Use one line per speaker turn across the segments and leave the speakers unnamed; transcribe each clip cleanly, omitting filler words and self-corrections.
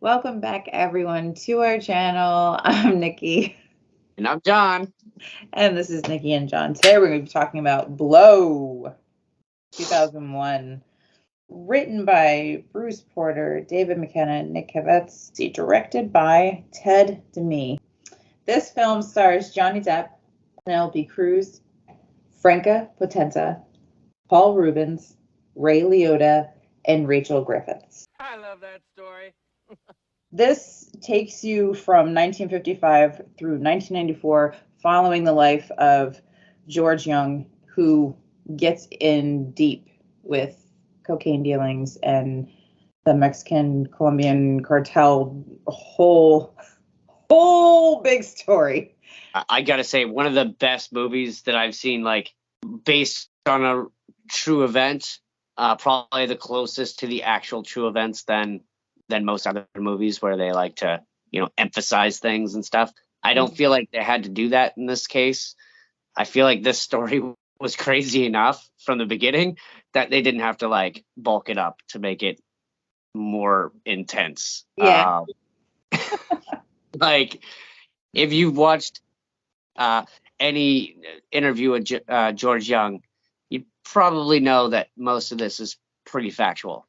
Welcome back, everyone, to our channel. I'm Nikki,
And I'm John.
and this is Nikki and John. Today, we're going to be talking about Blow, 2001, written by Bruce Porter, David McKenna, Nick Cavett, directed by Ted Demme. This film stars Johnny Depp, Penelope Cruz, Franca Potente, Paul Rubens, Ray Liotta, and Rachel Griffiths.
I love that story.
This takes you from 1955 through 1994, following the life of George Young, who gets in deep with cocaine dealings and the Mexican Colombian cartel. Whole big story.
I gotta say, one of the best movies that I've seen, like based on a true event, probably the closest to the actual true events than most other movies where they like to, emphasize things and stuff. I don't feel like they had to do that in this case. I feel like this story was crazy enough from the beginning that they didn't have to like bulk it up to make it more intense.
Yeah.
Like if you've watched any interview with George Young, you probably know that most of this is pretty factual.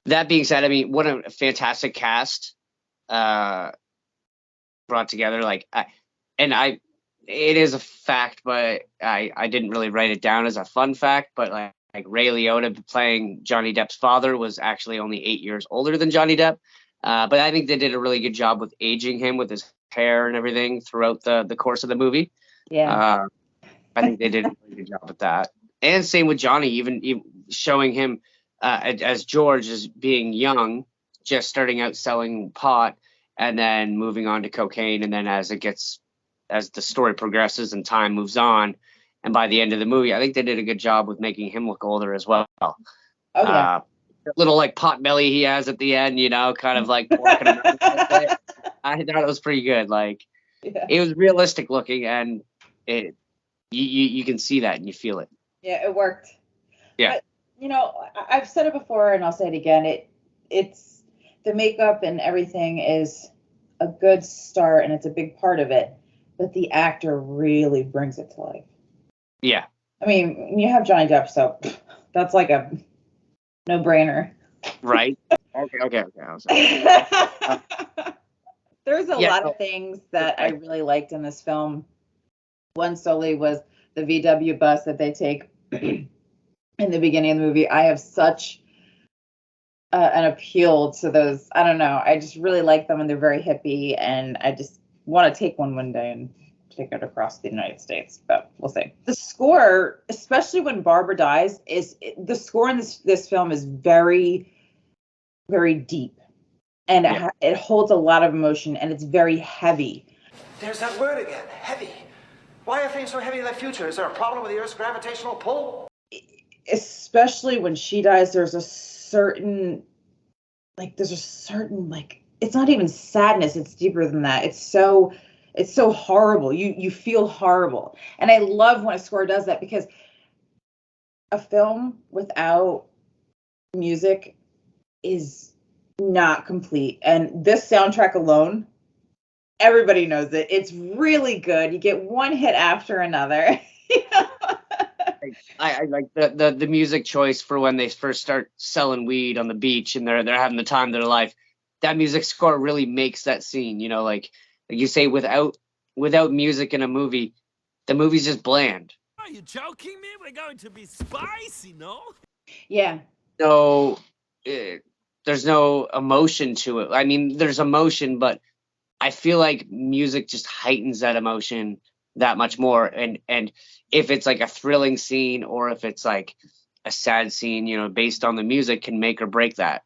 That being said, I mean, what a fantastic cast brought together. It is a fact, but I didn't really write it down as a fun fact. But like Ray Liotta playing Johnny Depp's father was actually only 8 years older than Johnny Depp. But I think they did a really good job with aging him with his hair and everything throughout the course of the movie.
Yeah.
I think they did a really good job with that. And same with Johnny, even showing him as George as being young, just starting out selling pot and then moving on to cocaine. And then as the story progresses and time moves on, and by the end of the movie, I think they did a good job with making him look older as well.
Oh, yeah.
Little like pot belly he has at the end, kind of like walking around. I thought it was pretty good. Like It was realistic looking, and you can see that and you feel it.
Yeah, it worked.
Yeah.
But, I've said it before and I'll say it again. It's the makeup and everything is a good start and it's a big part of it, but the actor really brings it to life.
Yeah.
I mean, you have Johnny Depp, so that's like a no-brainer.
Right. Okay.
There's a lot of things that I really liked in this film. One solely was the VW bus that they take in the beginning of the movie. I have such an appeal to those. I don't know. I just really like them, and they're very hippie, and I just want to take one day and take it across the United States, but we'll see. The score, especially when Barbara dies, the score in this film is very, very deep, and it holds a lot of emotion, and it's very heavy.
There's that word again, heavy. Why are things so heavy in the future? Is there a problem with the Earth's gravitational pull?
Especially when she dies, there's a certain, it's not even sadness, it's deeper than that. It's so horrible. You feel horrible. And I love when a score does that, because a film without music is not complete. And this soundtrack alone, everybody knows it. It's really good. You get one hit after another.
I like the music choice for when they first start selling weed on the beach and they're having the time of their life. That music score really makes that scene, like you say, without music in a movie, the movie's just bland.
Are you joking me? We're going to be spicy, no?
Yeah.
No, there's no emotion to it. I mean, there's emotion, but I feel like music just heightens that emotion that much more. And if it's like a thrilling scene or if it's like a sad scene, based on the music, can make or break that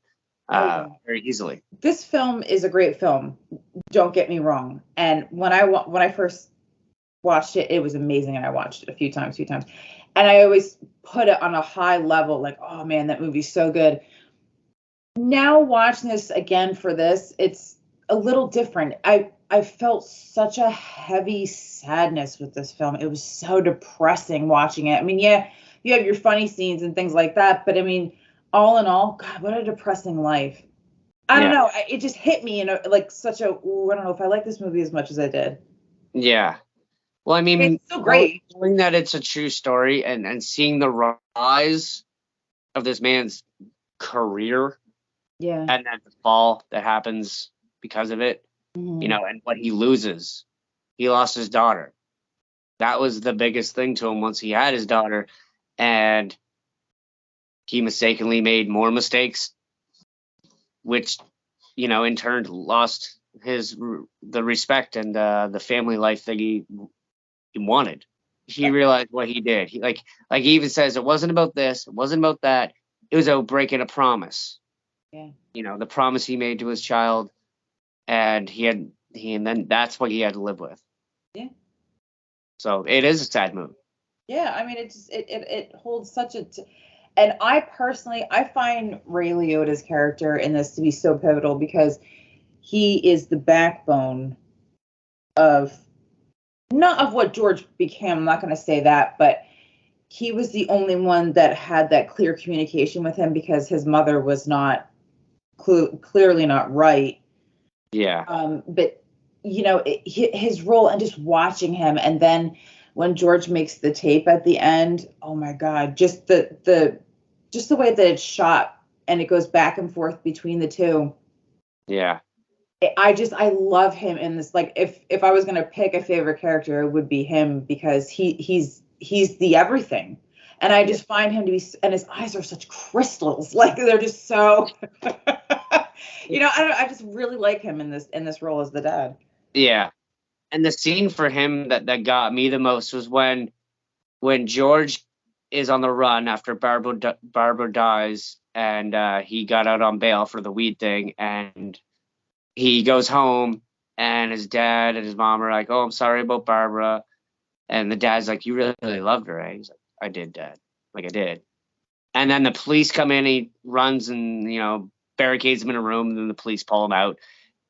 very easily.
This film is a great film. Don't get me wrong. And when I first watched it, it was amazing, and I watched it a few times. And I always put it on a high level, like, oh man, that movie's so good. Now watching this again for this, it's a little different. I felt such a heavy sadness with this film. It was so depressing watching it. I mean, yeah, you have your funny scenes and things like that, but I mean, all in all, God, what a depressing life. I don't
Yeah.
know. It just hit me in like such a. Ooh, I don't know if I like this movie as much as I did.
Yeah. Well, I mean,
It's so great.
knowing that it's a true story and seeing the rise of this man's career
Yeah.
and then the fall that happens because of it,
Mhm.
you know, and what he loses. He lost his daughter. That was the biggest thing to him once he had his daughter, and he mistakenly made more mistakes, which, you know, in turn lost the respect and the family life that he wanted. He realized what he did. He even says it wasn't about this, it wasn't about that. It was about breaking a promise.
Yeah.
You know, the promise he made to his child, and and then that's what he had to live with.
Yeah.
So it is a sad movie.
Yeah. I mean, it holds such a. And I personally, I find Ray Liotta's character in this to be so pivotal because he is the backbone of not of what George became. I'm not going to say that, but he was the only one that had that clear communication with him because his mother was not clearly not right.
Yeah.
But you know, his role and just watching him, and then when George makes the tape at the end, oh my God, just the way that it's shot and it goes back and forth between the two.
Yeah.
I love him in this. Like if I was gonna pick a favorite character, it would be him because he's the everything. And I just find him to be, and his eyes are such crystals. Like they're just so, you know, I don't know, I just really like him in this role as the dad.
Yeah. And the scene for him that got me the most was when George is on the run after Barbara dies, and he got out on bail for the weed thing, and he goes home, and his dad and his mom are like, "Oh, I'm sorry about Barbara," and the dad's like, "You really loved her, eh?" He's like, "I did, Dad. Like I did." And then the police come in, he runs and, you know, barricades him in a room, and then the police pull him out.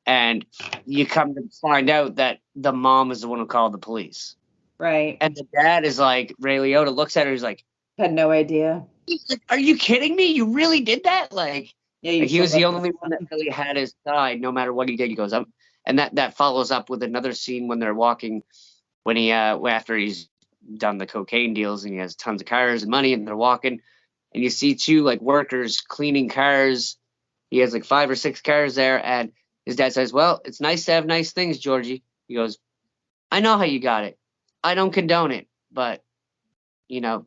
And you come to find out that the mom is the one who called the police.
Right.
And the dad is like, Ray Liotta looks at her, he's like,
Had no idea.
"Are you kidding me? You really did that?"
Yeah, you
He was
still
the
love
only one that really had his side, no matter what he did. He goes up, and that follows up with another scene when they're walking, when he after he's done the cocaine deals and he has tons of cars and money, and they're walking, and you see two like workers cleaning cars. He has like 5 or 6 cars there, and his dad says, "Well, it's nice to have nice things, Georgie." He goes, "I know how you got it. I don't condone it, but you know,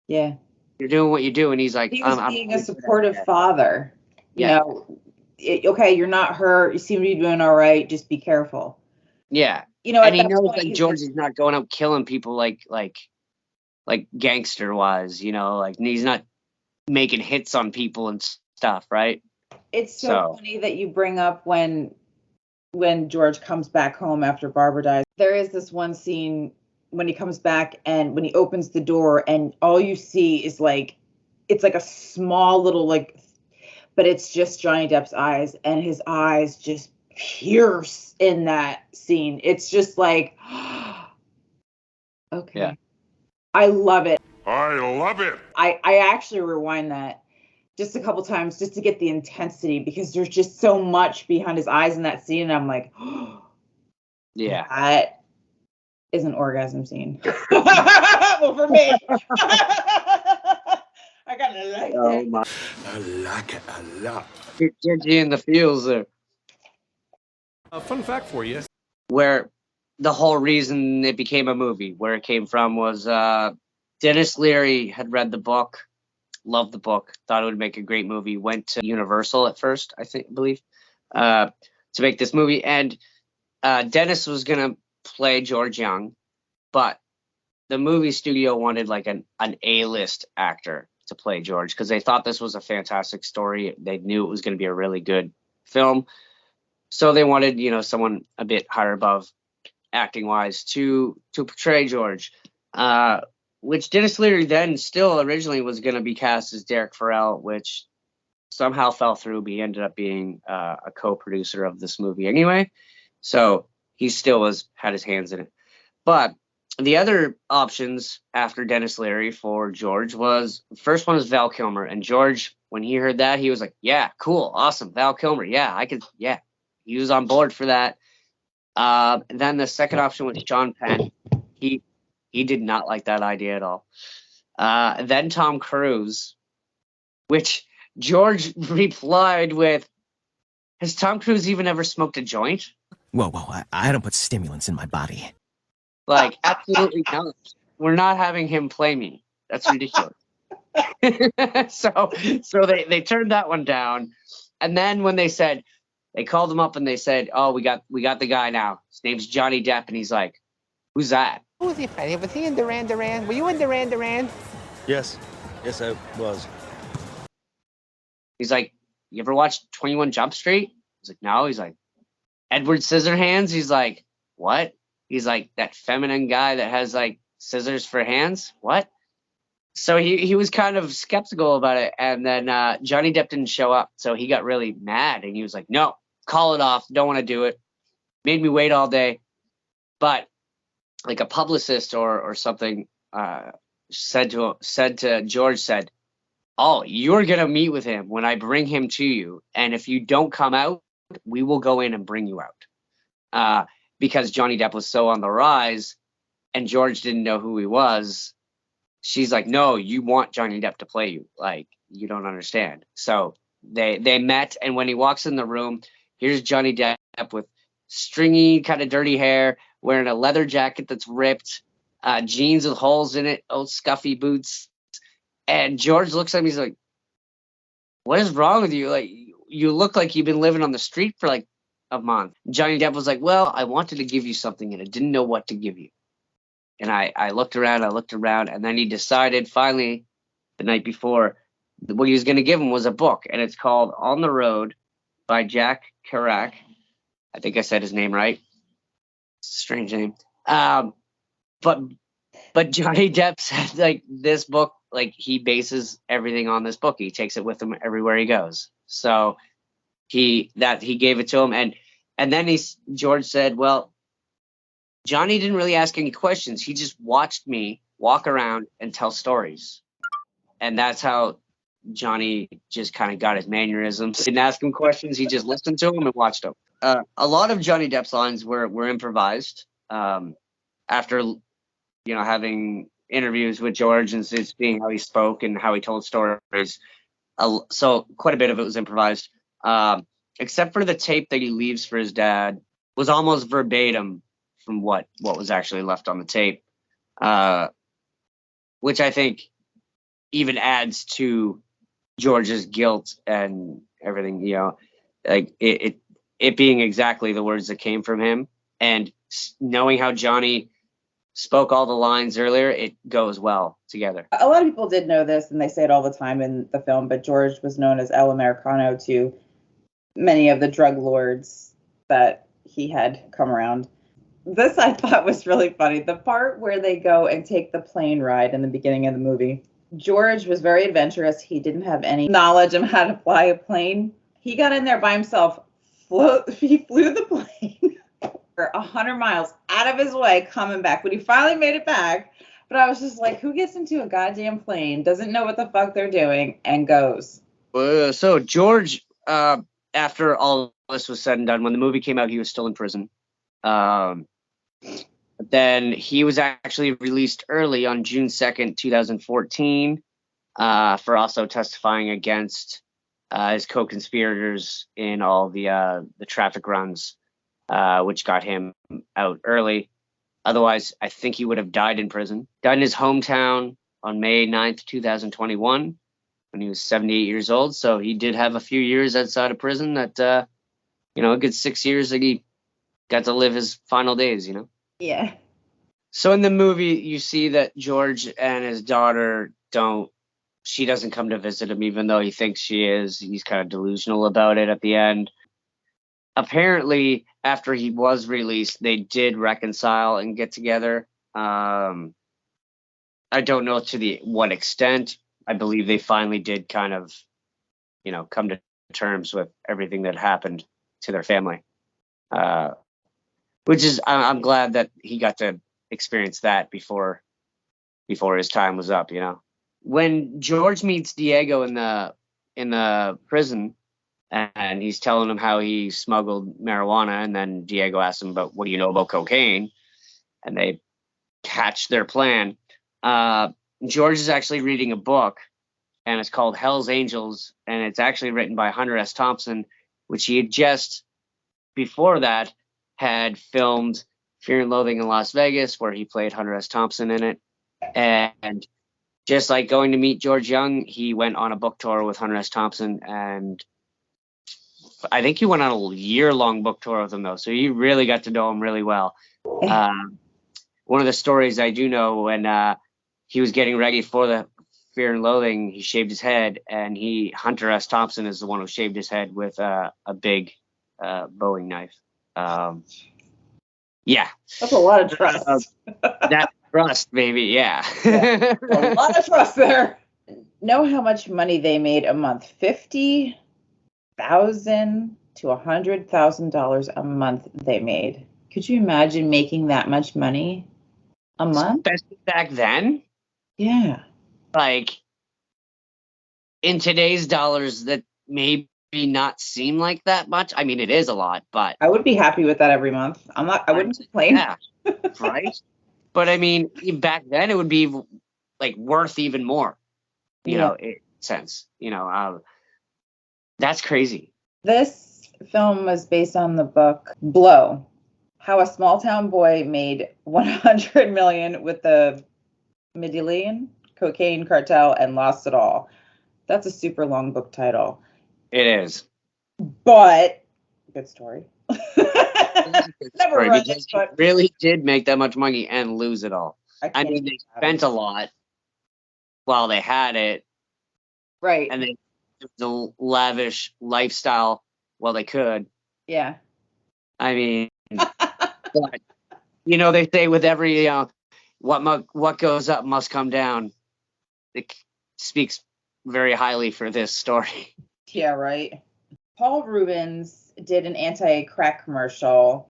Yeah.
you're doing what you do." And he's like,
He was
I'm
being a
really good at
supportive
that."
father. You
Yeah.
know, okay, you're not hurt. You seem to be doing all right. Just be careful.
Yeah.
You know,
And
at
he
that
knows
point,
like
he's
Georgie's not going out killing people like gangster wise, you know, like he's not making hits on people and stuff, right?
it's so
So
funny that you bring up when George comes back home after Barbara dies. There is this one scene when he comes back and when he opens the door and all you see is like it's like a small little like but it's just Johnny Depp's eyes and his eyes just pierce in that scene. It's just like okay.
yeah.
I love it.
I love it.
I actually rewind that just a couple times just to get the intensity because there's just so much behind his eyes in that scene and I'm like
Yeah.
that is an orgasm scene. Well, for me. I got it.
Oh my.
I like it a lot.
Georgie in the fields there.
A fun fact for you.
Where the whole reason it became a movie, where it came from was Dennis Leary had read the book, loved the book, thought it would make a great movie, went to Universal at first, believe, to make this movie. And Dennis was going to play George Young, but the movie studio wanted like an A-list actor to play George because they thought this was a fantastic story. They knew it was going to be a really good film. So they wanted, you know, someone a bit higher above acting wise to portray George, which Dennis Leary then still originally was going to be cast as Derek Farrell, which somehow fell through. But he ended up being a co-producer of this movie anyway. So he still had his hands in it. But the other options after Dennis Leary for George was, first one was Val Kilmer, and George when he heard that, he was like, yeah, cool, awesome, Val Kilmer, yeah, I could, yeah, he was on board for that. And then the second option was Sean Penn. He did not like that idea at all. Then Tom Cruise, which George replied with, has Tom Cruise even ever smoked a joint?
Whoa, I don't put stimulants in my body.
Like, absolutely not. We're not having him play me. That's ridiculous. So they turned that one down. And then when they called him up and they said, oh, we got the guy now. His name's Johnny Depp. And he's like, who's that?
Who was he playing? Was he in Duran Duran? Were you in Duran Duran?
Yes, I was.
He's like, you ever watched 21 Jump Street? He's like, no. He's like, Edward Scissorhands? He's like, what? He's like, that feminine guy that has like scissors for hands? What? So he was kind of skeptical about it. And then Johnny Depp didn't show up. So he got really mad and he was like, no, call it off. Don't want to do it. Made me wait all day. But like a publicist or something said to George, oh, you're going to meet with him when I bring him to you. And if you don't come out, we will go in and bring you out. Because Johnny Depp was so on the rise and George didn't know who he was. She's like, no, you want Johnny Depp to play you. Like, you don't understand. So they met. And when he walks in the room, here's Johnny Depp with stringy, kind of dirty hair, wearing a leather jacket that's ripped, jeans with holes in it, old scuffy boots. And George looks at me, he's like, what is wrong with you? Like, you look like you've been living on the street for like a month. Johnny Depp was like, well, I wanted to give you something and I didn't know what to give you. And I looked around, and then he decided finally the night before what he was going to give him was a book. And it's called On the Road by Jack Kerouac. I think I said his name right. It's a strange name. But Johnny Depp said, like, this book, like, he bases everything on this book. He takes it with him everywhere he goes. So he gave it to him. And then George said, well, Johnny didn't really ask any questions. He just watched me walk around and tell stories. And that's how Johnny just kind of got his mannerisms. Didn't ask him questions. He just listened to him and watched him. A lot of Johnny Depp's lines were improvised. After, having interviews with George and seeing how he spoke and how he told stories. So quite a bit of it was improvised. Except for the tape that he leaves for his dad was almost verbatim from what was actually left on the tape, which I think even adds to George's guilt and everything, like it being exactly the words that came from him, and knowing how Johnny spoke all the lines earlier, it goes well together.
A lot of people did know this, and they say it all the time in the film, but George was known as El Americano to many of the drug lords that he had come around. This I thought was really funny. The part where they go and take the plane ride in the beginning of the movie. George was very adventurous. He didn't have any knowledge of how to fly a plane. He got in there by himself. He flew the plane for 100 miles out of his way coming back. But he finally made it back. But I was just like, who gets into a goddamn plane, doesn't know what the fuck they're doing, and goes?
So George, after all this was said and done, when the movie came out, he was still in prison. Then he was actually released early on June 2nd, 2014, for also testifying against his co-conspirators in all the traffic runs, which got him out early. Otherwise, I think he would have died in prison. Died in his hometown on May 9th, 2021, when he was 78 years old. So he did have a few years outside of prison that, a good 6 years that he got to live his final days,
Yeah.
So in the movie, you see that George and his daughter she doesn't come to visit him, even though he thinks she is. He's kind of delusional about it at the end. Apparently, after he was released, they did reconcile and get together. I don't know to what extent. I believe they finally did kind of, come to terms with everything that happened to their family. Which is, I'm glad that he got to experience that before his time was up, When George meets Diego in in the prison, and he's telling him how he smuggled marijuana, and then Diego asks him, "But what do you know about cocaine?" And they hatch their plan. George is actually reading a book, and it's called Hell's Angels, and it's actually written by Hunter S. Thompson, which he had just before that had filmed Fear and Loathing in Las Vegas, where he played Hunter S. Thompson in it. And just like going to meet George Young, he went on a book tour with Hunter S. Thompson, and I think he went on a year-long book tour with him, though, so he really got to know him really well. One of the stories I do know, when he was getting ready for the Fear and Loathing, he shaved his head, and Hunter S. Thompson is the one who shaved his head with a big Bowie knife. Yeah.
That's a lot of trust.
That trust, baby, yeah.
A lot of trust there. Know how much money they made a month? $50,000 to $100,000 a month they made. Could you imagine making that much money a month?
Especially back then?
Yeah.
Like, in today's dollars, that maybe not seem like that much. I mean, it is a lot, but
I would be happy with that every month. I wouldn't complain.
yeah, right? But I mean, back then it would be like worth even more, you know, in sense, that's crazy.
This film was based on the book Blow, how a small town boy made $100 million with the Medellin cocaine cartel and lost it all. That's a super long book title.
It is.
But good story. Never
Right,
read
because
it, but
he really did make that much money and lose it all. I mean, they spent a lot while they had it,
right?
And they lived the lavish lifestyle while they could.
Yeah.
I mean, but they say with every what goes up must come down. It speaks very highly for this story.
Yeah, right. Paul Reubens did an anti-crack commercial.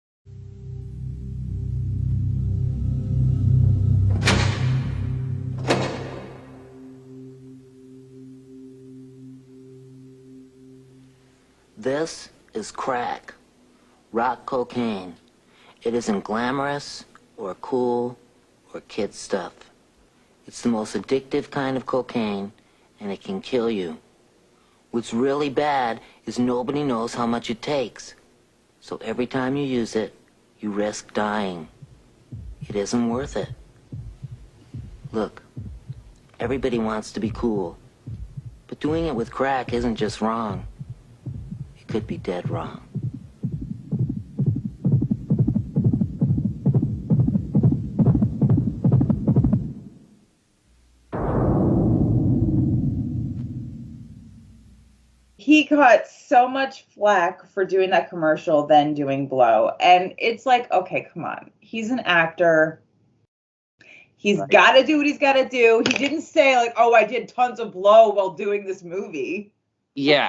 This is crack, rock cocaine. It isn't glamorous or cool or kid stuff. It's the most addictive kind of cocaine, and it can kill you. What's really bad is nobody knows how much it takes. So every time you use it, you risk dying. It isn't worth it. Look, everybody wants to be cool, but doing it with crack isn't just wrong. It could be dead wrong.
He got so much flack for doing that commercial than doing Blow. And it's like, okay, come on. He's an actor. He's got to do what he's got to do. He didn't say like, oh, I did tons of Blow while doing this movie.
Yeah.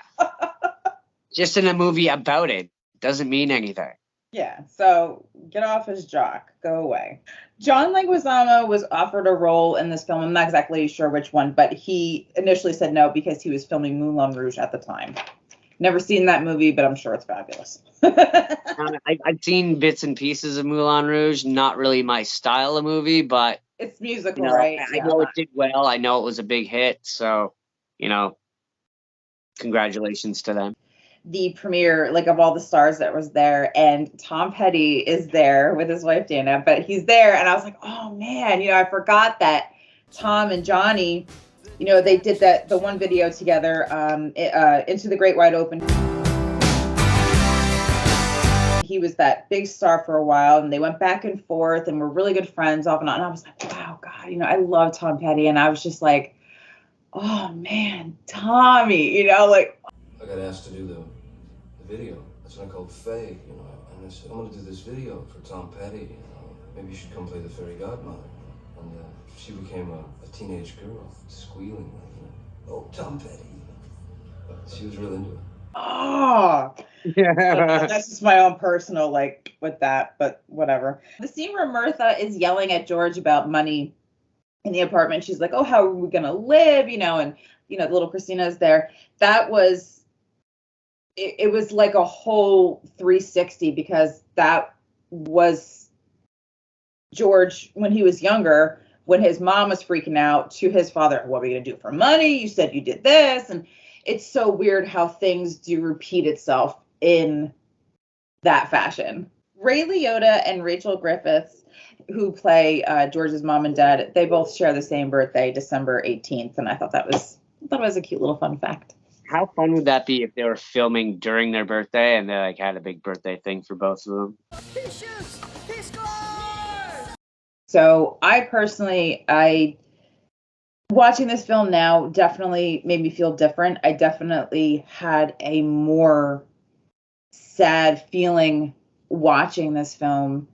Just in a movie about it doesn't mean anything.
Yeah, so get off his jock. Go away. John Leguizamo was offered a role in this film. I'm not exactly sure which one, but he initially said no because he was filming Moulin Rouge at the time. Never seen that movie, but I'm sure it's fabulous.
I've seen bits and pieces of Moulin Rouge. Not really my style of movie, but
it's musical, right?
I know it did well. I know it was a big hit, so congratulations to them.
The premiere, like, of all the stars that was there, and Tom Petty is there with his wife Dana, but he's there, and I was like, oh man, I forgot that Tom and Johnny, they did the one video together, Into the Great Wide Open. He was that big star for a while, and they went back and forth and were really good friends off and on. And I was like, wow, God, I love Tom Petty, and I was just like, oh man, Tommy, like.
I got asked to do the video. That's when I called Faye, and I said, I'm gonna do this video for Tom Petty, maybe you should come play the fairy godmother. And she became a teenage girl, squealing, oh, Tom Petty. But she was really into it.
Oh, yeah. That's just my own personal, with that, but whatever. The scene where Mirtha is yelling at George about money in the apartment. She's like, oh, how are we gonna live? And little Christina's there. That was it was like a whole 360, because that was George when he was younger, when his mom was freaking out, to his father, what are we gonna do for money? You said you did this. And it's so weird how things do repeat itself in that fashion. Ray Liotta and Rachel Griffiths, who play George's mom and dad, they both share the same birthday, December 18th, and I thought that was a cute little fun fact.
How fun would that be if they were filming during their birthday and they like had a big birthday thing for both of them?
He shoots! He scores!
So I watching this film now definitely made me feel different. I definitely had a more sad feeling watching this film,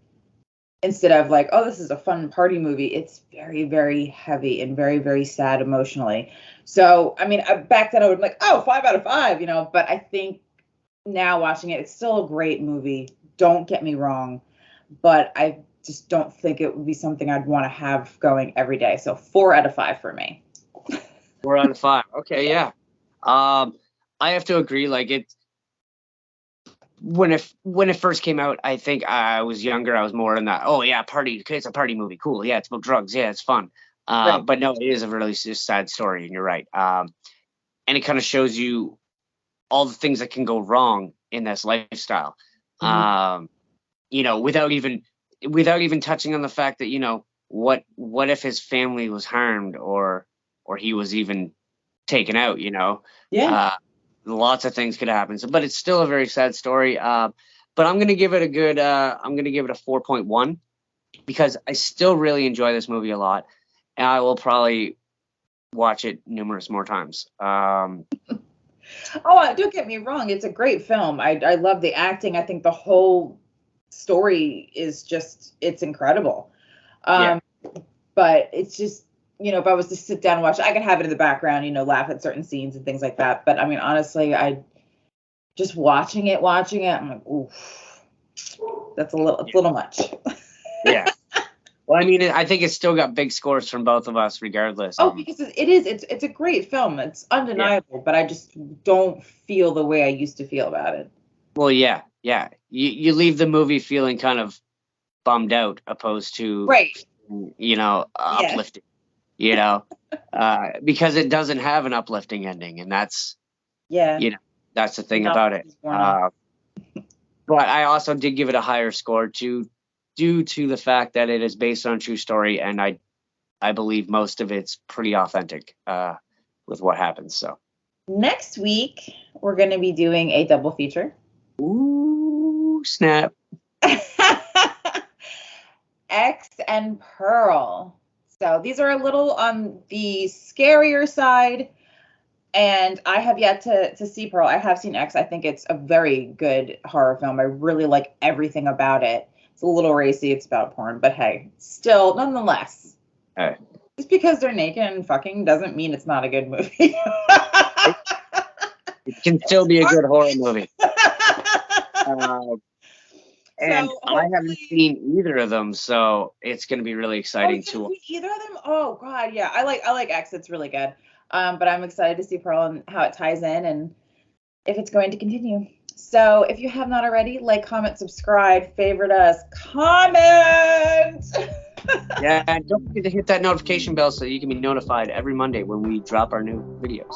instead of like, oh, this is a fun party movie. It's very, very heavy and very, very sad emotionally. So, I mean, back then I would be like, oh, 5 out of 5, but I think now watching it, it's still a great movie. Don't get me wrong, but I just don't think it would be something I'd want to have going every day. So 4 out of 5 for me.
4 out of 5. Okay, yeah. I have to agree. Like when it first came out, I think I was younger. I was more in that, oh yeah, party. It's a party movie. Cool. Yeah, it's about drugs. Yeah, it's fun.
Right.
But no, it is a really sad story, and you're right. And it kind of shows you all the things that can go wrong in this lifestyle. Without even touching on the fact that, what if his family was harmed or he was even taken out,
Yeah.
Lots of things could happen. So, but it's still a very sad story. But I'm going to give it a 4.1, because I still really enjoy this movie a lot, and I will probably watch it numerous more times.
Oh, don't get me wrong. It's a great film. I love the acting. I think the whole story is it's incredible.
Yeah.
But it's just, if I was to sit down and watch it, I could have it in the background, laugh at certain scenes and things like that. But I mean, honestly, I just watching it, I'm like, ooh, it's a little much.
Yeah. Well, I mean, I think it's still got big scores from both of us, regardless.
Oh, because it's a great film. It's undeniable, but I just don't feel the way I used to feel about it.
Well, yeah. You leave the movie feeling kind of bummed out, opposed to
right.
Uplifting. Because it doesn't have an uplifting ending, and that's that's the thing about it. But I also did give it a higher score due to the fact that it is based on a true story, and I believe most of it's pretty authentic with what happens. So
next week we're going to be doing a double feature.
Ooh, snap.
X and Pearl. So these are a little on the scarier side, and I have yet to see Pearl. I have seen X. I think it's a very good horror film. I really like everything about it. It's a little racy. It's about porn, but hey, still, nonetheless.
Hey.
Just because they're naked and fucking doesn't mean it's not a good movie.
It can still be a good horror movie. And I haven't seen either of them, so it's going to be really exciting too.
Either of them? Oh God, yeah. I like X. It's really good. But I'm excited to see Pearl and how it ties in and if it's going to continue. So if you have not already, like, comment, subscribe, favorite us, comment.
Yeah, and don't forget to hit that notification bell so you can be notified every Monday when we drop our new videos.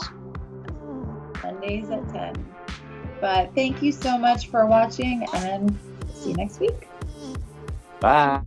Mondays at 10. But thank you so much for watching, and see you next week.
Bye.